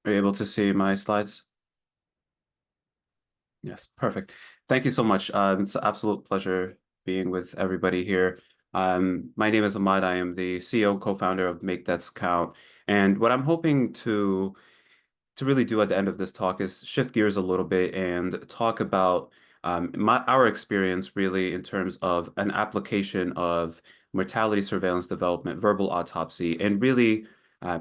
Are you able to see my slides? Yes, perfect. Thank you so much. It's an absolute pleasure being with everybody here. My name is Ahmad. I am the CEO and co-founder of MakeDeathsCount. And what I'm hoping to really do at the end of this talk is shift gears a little bit and talk about our experience really in terms of an application of mortality surveillance development, verbal autopsy, and really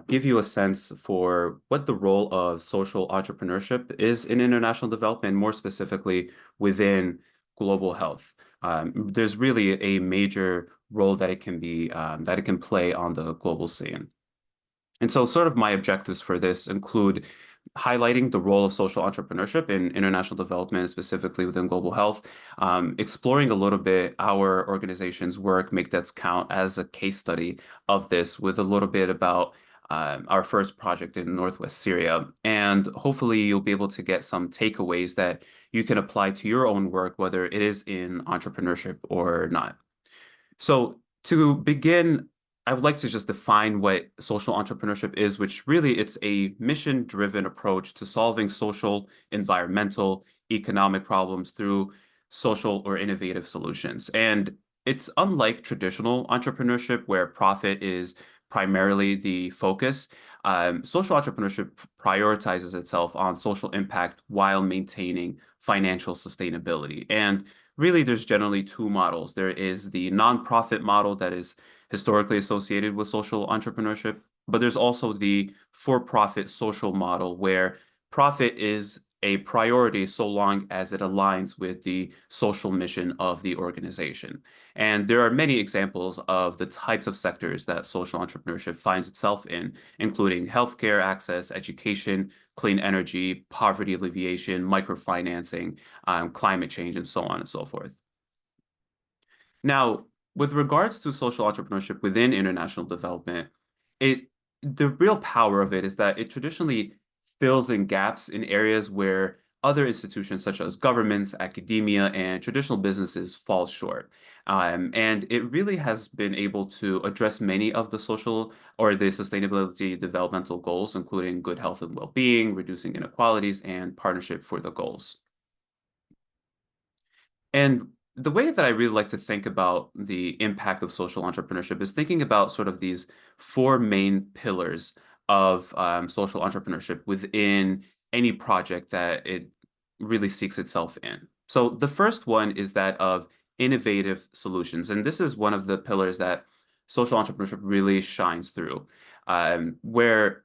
give you a sense for what the role of social entrepreneurship is in international development, more specifically within global health. There's really a major role that it can be that it can play on the global scene. And so sort of my objectives for this include highlighting the role of social entrepreneurship in international development, specifically within global health, exploring a little bit our organization's work, Make Deaths Count, as a case study of this with a little bit about our first project in Northwest Syria. And hopefully you'll be able to get some takeaways that you can apply to your own work, whether it is in entrepreneurship or not. So to begin, I would like to just define what social entrepreneurship is, which really it's a mission-driven approach to solving social, environmental, economic problems through social or innovative solutions. And it's unlike traditional entrepreneurship where profit is primarily the focus. Social entrepreneurship prioritizes itself on social impact while maintaining financial sustainability. And really, there's generally two models. There is the nonprofit model that is historically associated with social entrepreneurship, but there's also the for-profit social model where profit is a priority so long as it aligns with the social mission of the organization. And there are many examples of the types of sectors that social entrepreneurship finds itself in, including healthcare access, education, clean energy, poverty alleviation, microfinancing, climate change, and so on and so forth. Now, with regards to social entrepreneurship within international development, it the real power of it is that it traditionally fills in gaps in areas where other institutions such as governments, academia, and traditional businesses fall short. And it really has been able to address many of the social or the sustainability developmental goals, including good health and well-being, reducing inequalities, and partnership for the goals. And the way that I really like to think about the impact of social entrepreneurship is thinking about sort of these four main pillars of social entrepreneurship within any project that it really seeks itself in. So the first one is that of innovative solutions. And this is one of the pillars that social entrepreneurship really shines through, where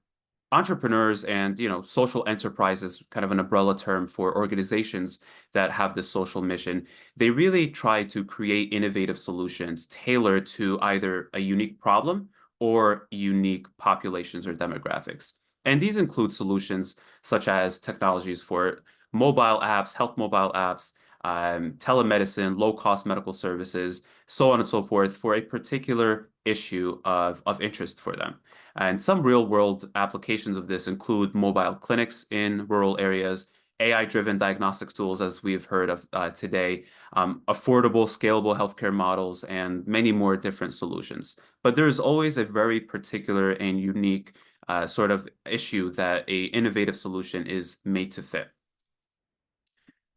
entrepreneurs and social enterprises, kind of an umbrella term for organizations that have this social mission, they really try to create innovative solutions tailored to either a unique problem or unique populations or demographics. And these include solutions such as technologies for mobile apps, health mobile apps, telemedicine, low-cost medical services, so on and so forth, for a particular issue of interest for them. And some real-world applications of this include mobile clinics in rural areas, AI-driven diagnostics tools, as we've heard of today, affordable, scalable healthcare models, and many more different solutions. But there's always a very particular and unique sort of issue that a innovative solution is made to fit.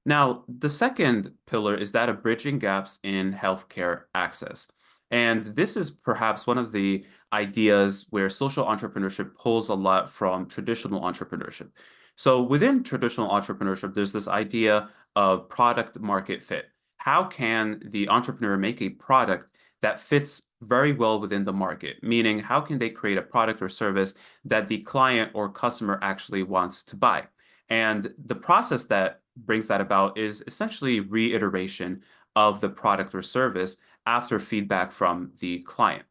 Now, the second pillar is that of bridging gaps in healthcare access. And this is perhaps one of the ideas where social entrepreneurship pulls a lot from traditional entrepreneurship. So within traditional entrepreneurship, there's this idea of product market fit. How can the entrepreneur make a product that fits very well within the market? Meaning, how can they create a product or service that the client or customer actually wants to buy? And the process that brings that about is essentially reiteration of the product or service after feedback from the client.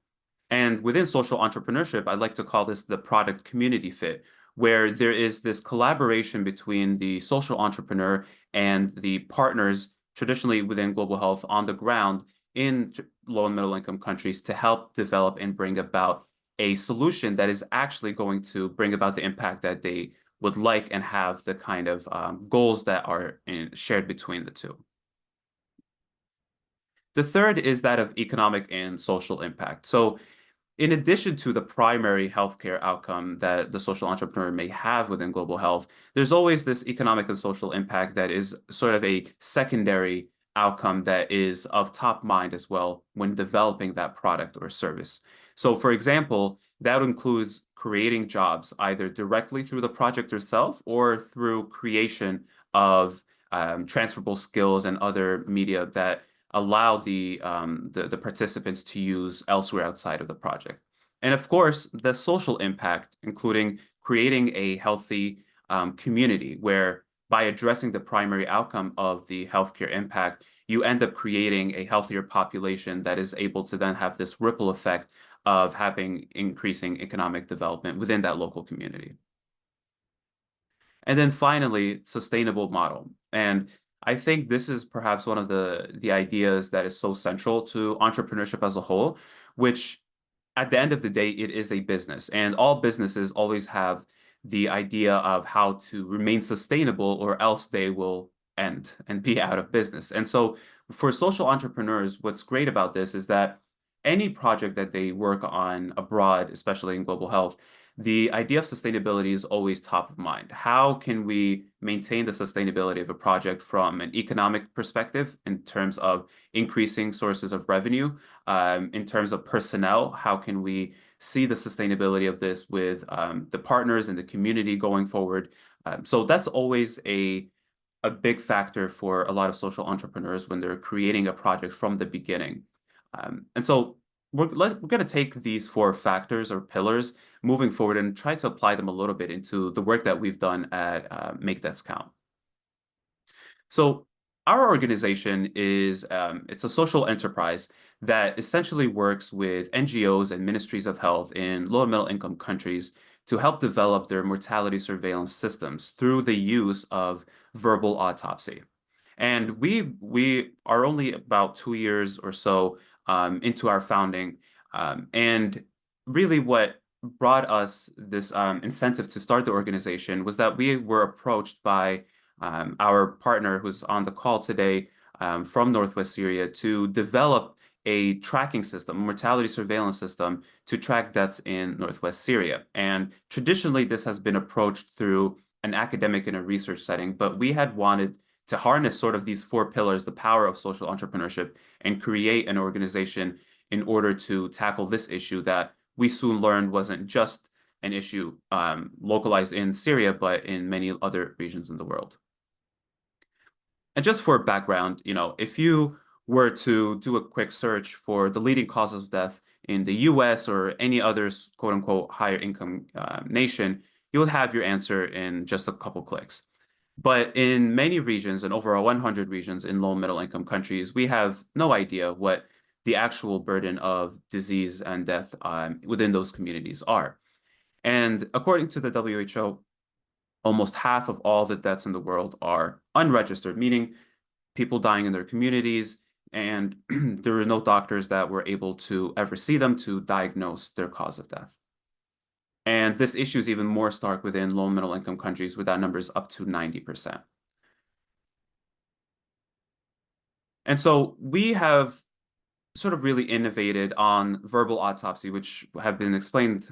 And within social entrepreneurship, I'd like to call this the product community fit, where there is this collaboration between the social entrepreneur and the partners traditionally within global health on the ground in low and middle income countries to help develop and bring about a solution that is actually going to bring about the impact that they would like and have the kind of goals that are shared between the two. The third is that of economic and social impact. So in addition to the primary healthcare outcome that the social entrepreneur may have within global health, there's always this economic and social impact that is sort of a secondary outcome that is of top mind as well when developing that product or service. So, for example, that includes creating jobs either directly through the project itself or through creation of transferable skills and other media that allow the participants to use elsewhere outside of the project. And of course, the social impact, including creating a healthy community where by addressing the primary outcome of the healthcare impact, you end up creating a healthier population that is able to then have this ripple effect of having increasing economic development within that local community. And then finally, sustainable model. And I think this is perhaps one of the ideas that is so central to entrepreneurship as a whole, which at the end of the day, it is a business. And all businesses always have the idea of how to remain sustainable or else they will end and be out of business. And so for social entrepreneurs, what's great about this is that any project that they work on abroad, especially in global health, the idea of sustainability is always top of mind. How can we maintain the sustainability of a project from an economic perspective in terms of increasing sources of revenue? In terms of personnel, how can we see the sustainability of this with the partners and the community going forward? So that's always a big factor for a lot of social entrepreneurs when they're creating a project from the beginning. And so we're going to take these four factors or pillars moving forward and try to apply them a little bit into the work that we've done at MakeDeathsCount. So our organization is it's a social enterprise that essentially works with NGOs and ministries of health in low and middle income countries to help develop their mortality surveillance systems through the use of verbal autopsy. And we are only about 2 years or so into our founding. And really what brought us this incentive to start the organization was that we were approached by our partner who's on the call today from Northwest Syria to develop a tracking system, a mortality surveillance system to track deaths in Northwest Syria. And traditionally, this has been approached through an academic and a research setting, but we had wanted to harness sort of these four pillars, the power of social entrepreneurship, and create an organization in order to tackle this issue that we soon learned wasn't just an issue localized in Syria, but in many other regions in the world. And just for background, if you were to do a quick search for the leading causes of death in the US or any other quote unquote higher income nation, you'll have your answer in just a couple clicks. But in many regions, and over 100 regions in low and middle income countries, we have no idea what the actual burden of disease and death within those communities are. And according to the WHO, almost half of all the deaths in the world are unregistered, meaning people dying in their communities, and there were no doctors that were able to ever see them to diagnose their cause of death. And this issue is even more stark within low and middle income countries, with that numbers up to 90%. And so we have sort of really innovated on verbal autopsy, which have been explained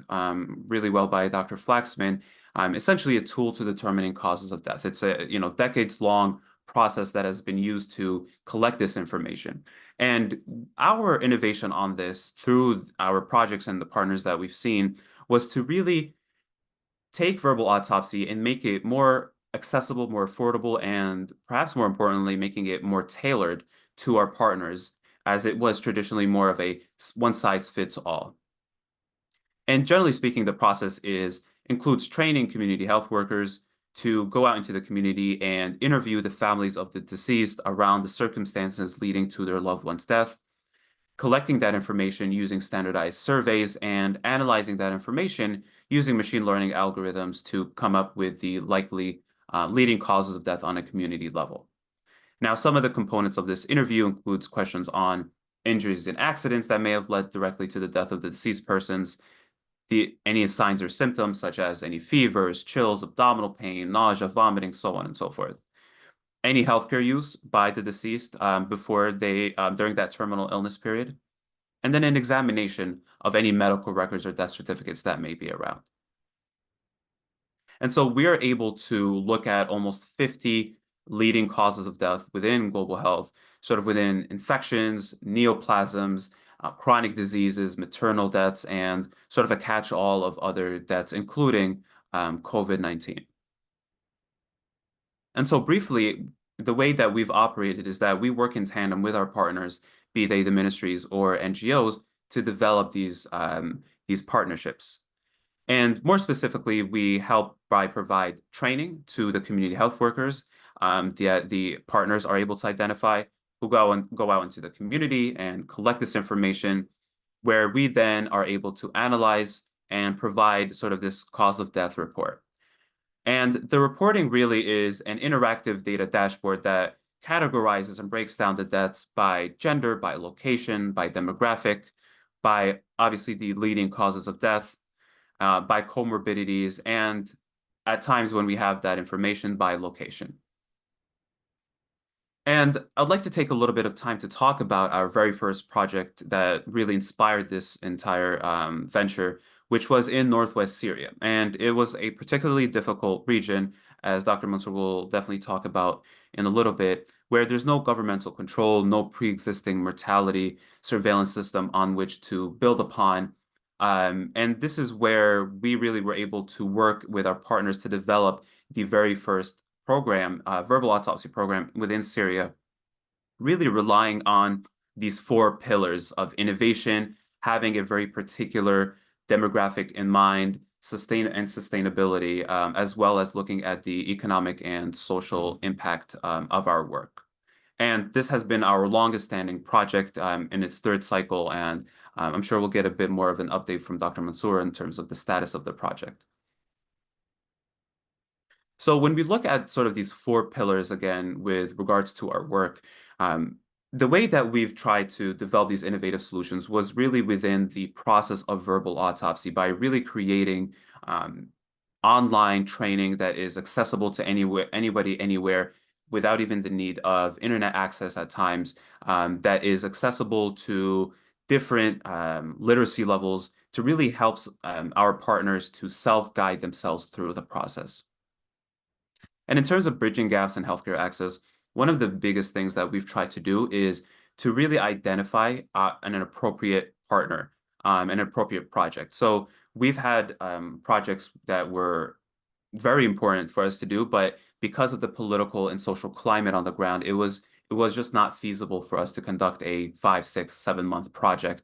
really well by Dr. Flaxman, essentially a tool to determining causes of death. It's a decades-long process that has been used to collect this information. And our innovation on this through our projects and the partners that we've seen was to really take verbal autopsy and make it more accessible, more affordable, and perhaps more importantly, making it more tailored to our partners, as it was traditionally more of a one-size-fits-all. And generally speaking, the process includes training community health workers to go out into the community and interview the families of the deceased around the circumstances leading to their loved one's death, collecting that information using standardized surveys, and analyzing that information using machine learning algorithms to come up with the likely leading causes of death on a community level. Now, some of the components of this interview includes questions on injuries and accidents that may have led directly to the death of the deceased persons, any signs or symptoms such as any fevers, chills, abdominal pain, nausea, vomiting, so on and so forth. Any healthcare use by the deceased before during that terminal illness period, and then an examination of any medical records or death certificates that may be around. And so we are able to look at almost 50 leading causes of death within global health, sort of within infections, neoplasms, chronic diseases, maternal deaths, and sort of a catch-all of other deaths, including COVID-19. And so briefly, the way that we've operated is that we work in tandem with our partners, be they the ministries or NGOs, to develop these partnerships. And more specifically, we help by provide training to the community health workers. The partners are able to identify who go out into the community and collect this information, where we then are able to analyze and provide sort of this cause of death report. And the reporting really is an interactive data dashboard that categorizes and breaks down the deaths by gender, by location, by demographic, by obviously the leading causes of death, by comorbidities, and at times when we have that information, by location. And I'd like to take a little bit of time to talk about our very first project that really inspired this entire venture, which was in Northwest Syria. And it was a particularly difficult region, as Dr. Mansour will definitely talk about in a little bit, where there's no governmental control, no pre-existing mortality surveillance system on which to build upon. And this is where we really were able to work with our partners to develop the very first program, verbal autopsy program within Syria, really relying on these four pillars of innovation, having a very particular demographic in mind, sustainability, as well as looking at the economic and social impact of our work. And this has been our longest standing project in its third cycle, and I'm sure we'll get a bit more of an update from Dr. Mansour in terms of the status of the project. So when we look at sort of these four pillars again with regards to our work, the way that we've tried to develop these innovative solutions was really within the process of verbal autopsy by really creating online training that is accessible to anybody, anywhere, without even the need of internet access at times, that is accessible to different literacy levels to really help our partners to self-guide themselves through the process. And in terms of bridging gaps in healthcare access, one of the biggest things that we've tried to do is to really identify an appropriate partner, an appropriate project. So we've had projects that were very important for us to do, but because of the political and social climate on the ground, it was just not feasible for us to conduct a 5, 6, 7 month project,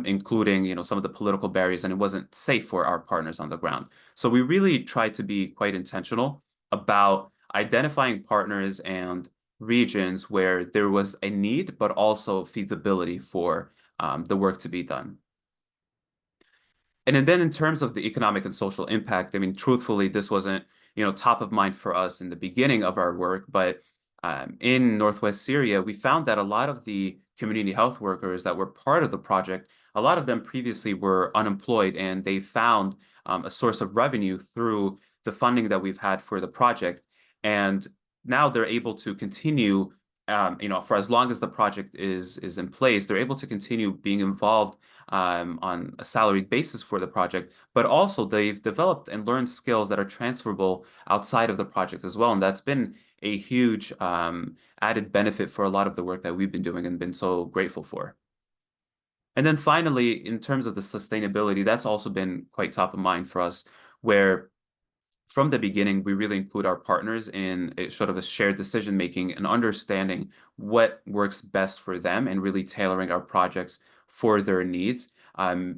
including some of the political barriers, and it wasn't safe for our partners on the ground. So we really tried to be quite intentional about identifying partners and regions where there was a need, but also feasibility for the work to be done. And then in terms of the economic and social impact, I mean, truthfully, this wasn't, top of mind for us in the beginning of our work, but in Northwest Syria, we found that a lot of the community health workers that were part of the project, a lot of them previously were unemployed, and they found a source of revenue through the funding that we've had for the project. And now they're able to continue, for as long as the project is in place, they're able to continue being involved on a salaried basis for the project, but also they've developed and learned skills that are transferable outside of the project as well. And that's been a huge added benefit for a lot of the work that we've been doing and been so grateful for. And then finally, in terms of the sustainability, that's also been quite top of mind for us, where from the beginning, we really include our partners in a sort of a shared decision-making and understanding what works best for them and really tailoring our projects for their needs.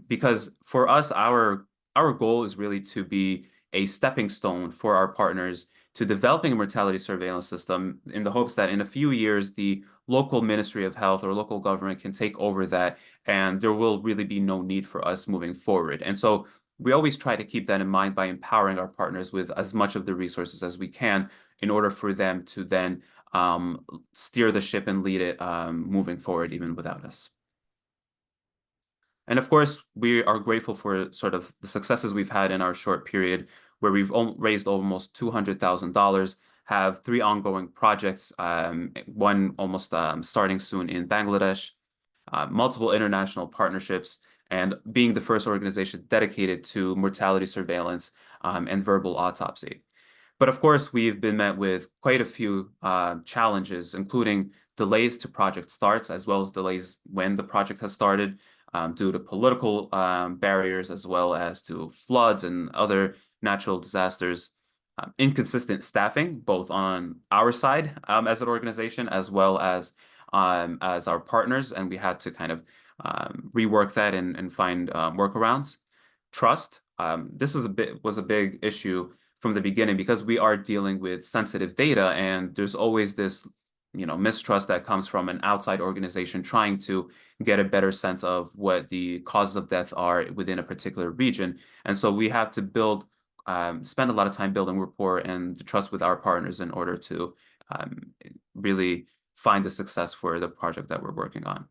Because for us, our goal is really to be a stepping stone for our partners to developing a mortality surveillance system in the hopes that in a few years, the local Ministry of Health or local government can take over that, and there will really be no need for us moving forward. And so we always try to keep that in mind by empowering our partners with as much of the resources as we can in order for them to then steer the ship and lead it moving forward even without us. And of course, we are grateful for sort of the successes we've had in our short period, where we've raised almost $200,000, have 3 ongoing projects, one almost starting soon in Bangladesh, multiple international partnerships, and being the first organization dedicated to mortality surveillance and verbal autopsy. But of course, we've been met with quite a few challenges, including delays to project starts, as well as delays when the project has started, due to political barriers, as well as to floods and other natural disasters. Inconsistent staffing, both on our side as an organization, as well as our partners, and we had to kind of rework that and find workarounds. Trust. This was a big issue from the beginning because we are dealing with sensitive data, and there's always this, mistrust that comes from an outside organization trying to get a better sense of what the causes of death are within a particular region. And so we have to spend a lot of time building rapport and the trust with our partners in order to really find the success for the project that we're working on.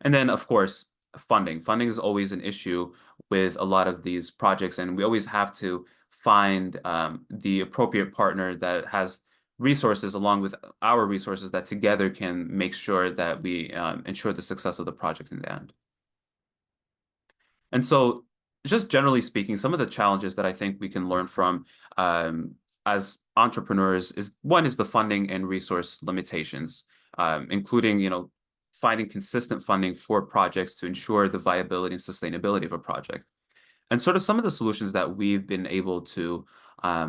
And then, of course, funding. Funding is always an issue with a lot of these projects, and we always have to find the appropriate partner that has resources along with our resources that together can make sure that we ensure the success of the project in the end. And so, just generally speaking, some of the challenges that I think we can learn from as entrepreneurs is one is the funding and resource limitations, including, finding consistent funding for projects to ensure the viability and sustainability of a project. And sort of some of the solutions that we've been able to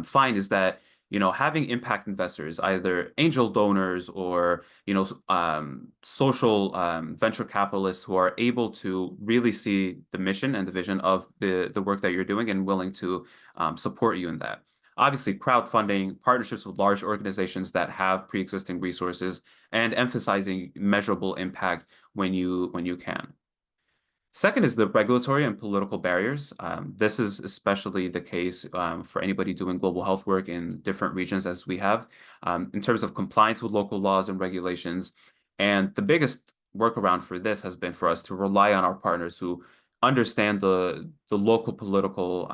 find is that, having impact investors, either angel donors or, social venture capitalists who are able to really see the mission and the vision of the work that you're doing and willing to support you in that. Obviously, crowdfunding, partnerships with large organizations that have pre-existing resources, and emphasizing measurable impact when you can. Second is the regulatory and political barriers. This is especially the case for anybody doing global health work in different regions as we have, in terms of compliance with local laws and regulations. And the biggest workaround for this has been for us to rely on our partners who understand the local political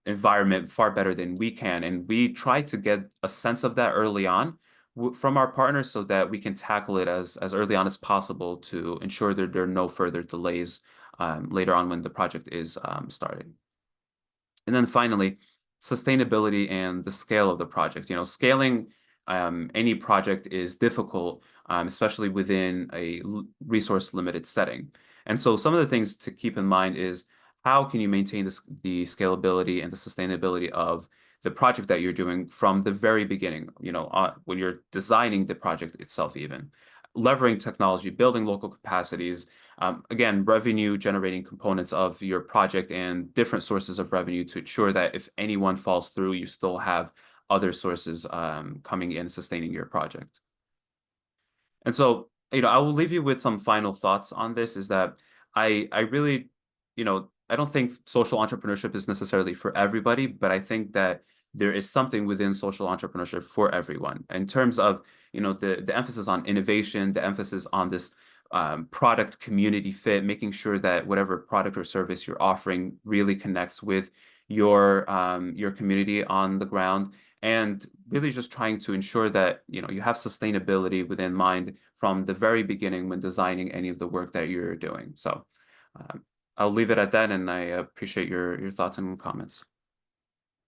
environment far better than we can. And we try to get a sense of that early on from our partners so that we can tackle it as early on as possible to ensure that there are no further delays later on when the project is starting. And then finally, sustainability and the scale of the project. Scaling any project is difficult, especially within a resource limited setting. And so some of the things to keep in mind is how can you maintain the scalability and the sustainability of the project that you're doing from the very beginning, when you're designing the project itself even. Leveraging technology, building local capacities, again, revenue generating components of your project and different sources of revenue to ensure that if anyone falls through, you still have other sources coming in sustaining your project. And so, I will leave you with some final thoughts on this is that I really, I don't think social entrepreneurship is necessarily for everybody, but I think that there is something within social entrepreneurship for everyone in terms of, the emphasis on innovation, the emphasis on this product community fit, making sure that whatever product or service you're offering really connects with your community on the ground, and really just trying to ensure that, you have sustainability within mind from the very beginning when designing any of the work that you're doing. So I'll leave it at that, and I appreciate your thoughts and comments.